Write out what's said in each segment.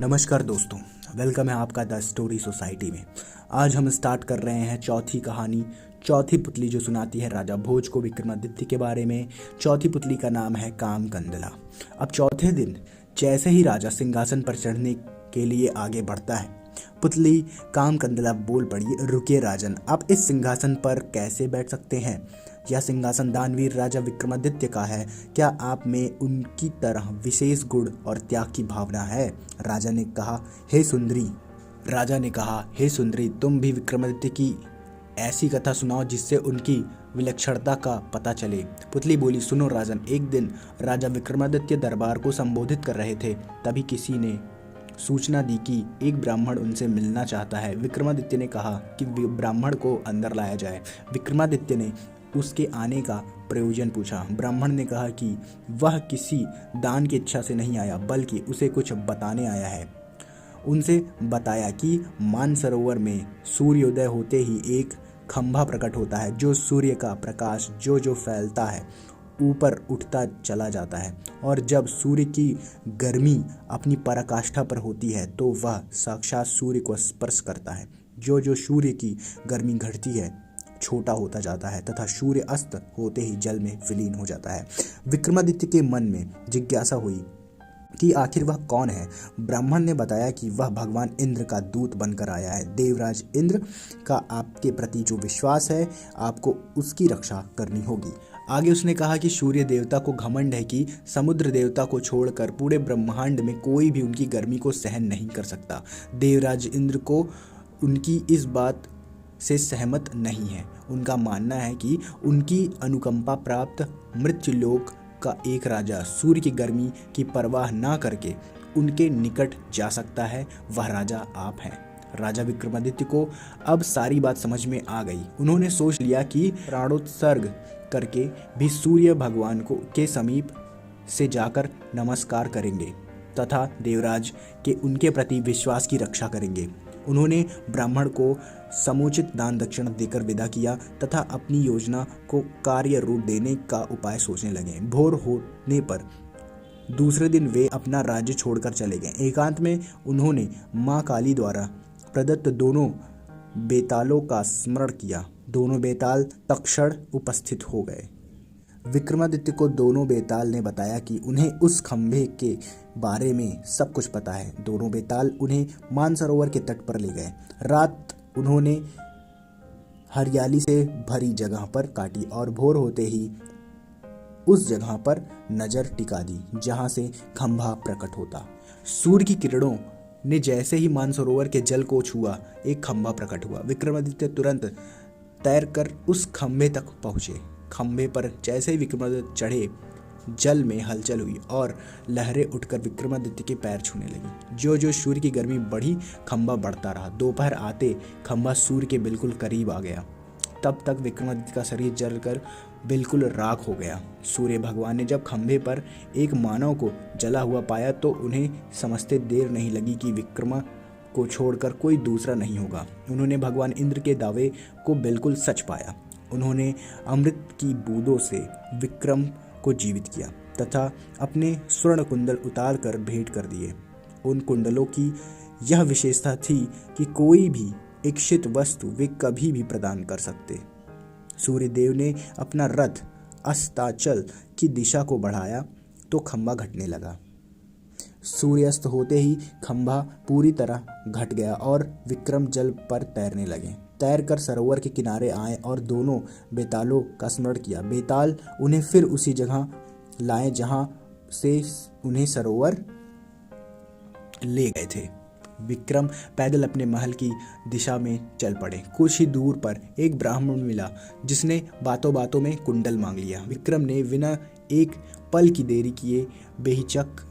नमस्कार दोस्तों, वेलकम है आपका द स्टोरी सोसाइटी में। आज हम स्टार्ट कर रहे हैं चौथी कहानी, चौथी पुतली, जो सुनाती है राजा भोज को विक्रमादित्य के बारे में। चौथी पुतली का नाम है कामकंदला। अब चौथे दिन जैसे ही राजा सिंहासन पर चढ़ने के लिए आगे बढ़ता है, पुतली कामकंदला बोल पड़ी, रुकिए राजन, आप इस सिंहासन पर कैसे बैठ सकते हैं? यह सिंहासन दानवीर राजा विक्रमादित्य का है। क्या आप में उनकी तरह विशेष गुण और त्याग की भावना है? राजा ने कहा, हे सुंदरी, तुम भी विक्रमादित्य की ऐसी कथा सुनाओ जिससे उनकी विलक्षणता का पता चले। पुतली बोली, सुनो राजन, एक दिन राजा विक्रमादित्य दरबार को संबोधित कर रहे थे, तभी किसी ने सूचना दी कि एक ब्राह्मण उनसे मिलना चाहता है। विक्रमादित्य ने कहा कि ब्राह्मण को अंदर लाया जाए। विक्रमादित्य ने उसके आने का प्रयोजन पूछा। ब्राह्मण ने कहा कि वह किसी दान की इच्छा से नहीं आया, बल्कि उसे कुछ बताने आया है। उनसे बताया कि मानसरोवर में सूर्योदय होते ही एक खंभा प्रकट होता है, जो सूर्य का प्रकाश जो फैलता है ऊपर उठता चला जाता है, और जब सूर्य की गर्मी अपनी पराकाष्ठा पर होती है तो वह साक्षात सूर्य को स्पर्श करता है। जो सूर्य की गर्मी घटती है, छोटा होता जाता है तथा सूर्य अस्त होते ही जल में विलीन हो जाता है। विक्रमादित्य के मन में जिज्ञासा हुई कि आखिर वह कौन है। ब्राह्मण ने बताया कि वह भगवान इंद्र का दूत बनकर आया है। देवराज इंद्र का आपके प्रति जो विश्वास है, आपको उसकी रक्षा करनी होगी। आगे उसने कहा कि सूर्य देवता को घमंड है कि समुद्र देवता को छोड़कर पूरे ब्रह्मांड में कोई भी उनकी गर्मी को सहन नहीं कर सकता। देवराज इंद्र को उनकी इस बात से सहमत नहीं है। उनका मानना है कि उनकी अनुकंपा प्राप्त मृत्युलोक का एक राजा सूर्य की गर्मी की परवाह ना करके उनके निकट जा सकता है। वह राजा आप हैं। राजा विक्रमादित्य को अब सारी बात समझ में आ गई। उन्होंने सोच लिया कि प्राणोत्सर्ग करके भी सूर्य भगवान को के समीप से जाकर नमस्कार करेंगे तथा देवराज के उनके प्रति विश्वास की रक्षा करेंगे। उन्होंने ब्राह्मण को समुचित दान दक्षिणा देकर विदा किया तथा अपनी योजना को कार्य रूप देने का उपाय सोचने लगे। भोर होने पर दूसरे दिन वे अपना राज्य छोड़कर चले गए। एकांत में उन्होंने माँ काली द्वारा प्रदत्त दोनों बेतालों का स्मरण किया। दोनों बेताल तत्क्षण उपस्थित हो गए। विक्रमादित्य को दोनों बेताल ने बताया कि उन्हें उस खंभे के बारे में सब कुछ पता है। दोनों बेताल उन्हें मानसरोवर के तट पर ले गए। रात उन्होंने हरियाली से भरी जगह पर काटी और भोर होते ही उस जगह पर नजर टिका दी जहां से खंभा प्रकट होता। सूर्य की किरणों ने जैसे ही मानसरोवर के जल को छुआ, एक खंभा प्रकट हुआ। विक्रमादित्य तुरंत तैरकर उस खंभे तक पहुंचे। खंभे पर जैसे ही विक्रमादित्य चढ़े, जल में हलचल हुई और लहरें उठकर विक्रमादित्य के पैर छूने लगी। जो सूर्य की गर्मी बढ़ी, खंभा बढ़ता रहा। दोपहर आते खंभा सूर्य के बिल्कुल करीब आ गया। तब तक विक्रमादित्य का शरीर जलकर बिल्कुल राख हो गया। सूर्य भगवान ने जब खंभे पर एक मानव को जला हुआ पाया तो उन्हें समझते देर नहीं लगी कि विक्रमा को छोड़कर कोई दूसरा नहीं होगा। उन्होंने भगवान इंद्र के दावे को बिल्कुल सच पाया। उन्होंने अमृत की बूंदों से विक्रम को जीवित किया तथा अपने स्वर्ण कुंडल उतार कर भेंट कर दिए। उन कुंडलों की यह विशेषता थी कि कोई भी इच्छित वस्तु वे कभी भी प्रदान कर सकते। सूर्यदेव ने अपना रथ अस्ताचल की दिशा को बढ़ाया तो खंभा घटने लगा। सूर्यास्त होते ही खंभा पूरी तरह घट गया और विक्रम जल पर तैरने लगे। तैरकर सरोवर के किनारे आए और दोनों बेतालों का स्मरण किया। बेताल उन्हें फिर उसी जगह लाए जहां से उन्हें सरोवर ले गए थे। विक्रम पैदल अपने महल की दिशा में चल पड़े। कुछ ही दूर पर एक ब्राह्मण मिला जिसने बातों बातों में कुंडल मांग लिया। विक्रम ने बिना एक पल की देरी किए बेहिचक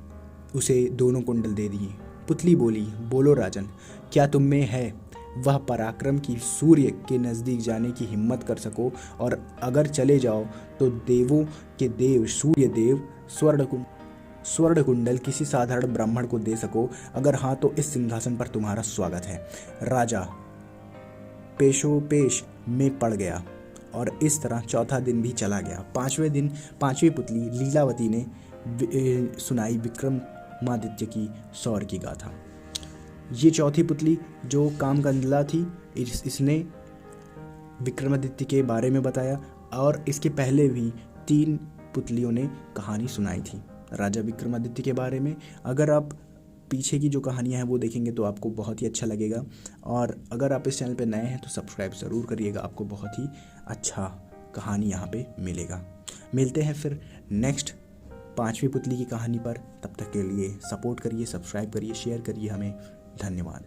उसे दोनों कुंडल दे दिए। पुतली बोली, बोलो राजन, क्या तुम में है वह पराक्रम की सूर्य के नज़दीक जाने की हिम्मत कर सको, और अगर चले जाओ तो देवों के देव सूर्य देव स्वर्ण कुंडल किसी साधारण ब्राह्मण को दे सको? अगर हाँ तो इस सिंहासन पर तुम्हारा स्वागत है। राजा पेशोपेश में पड़ गया और इस तरह चौथा दिन भी चला गया। पांचवें दिन पांचवी पुतली लीलावती ने सुनाई विक्रमादित्य की शौर्य की गाथा। ये चौथी पुतली जो कामकंडला थी, इसने विक्रमादित्य के बारे में बताया और इसके पहले भी 3 पुतलियों ने कहानी सुनाई थी राजा विक्रमादित्य के बारे में। अगर आप पीछे की जो कहानियाँ हैं वो देखेंगे तो आपको बहुत ही अच्छा लगेगा। और अगर आप इस चैनल पे नए हैं तो सब्सक्राइब ज़रूर करिएगा, आपको बहुत ही अच्छा कहानी यहाँ पे मिलेगा। मिलते हैं फिर नेक्स्ट 5वीं पुतली की कहानी पर। तब तक के लिए सपोर्ट करिए, सब्सक्राइब करिए, शेयर करिए हमें। धन्यवाद।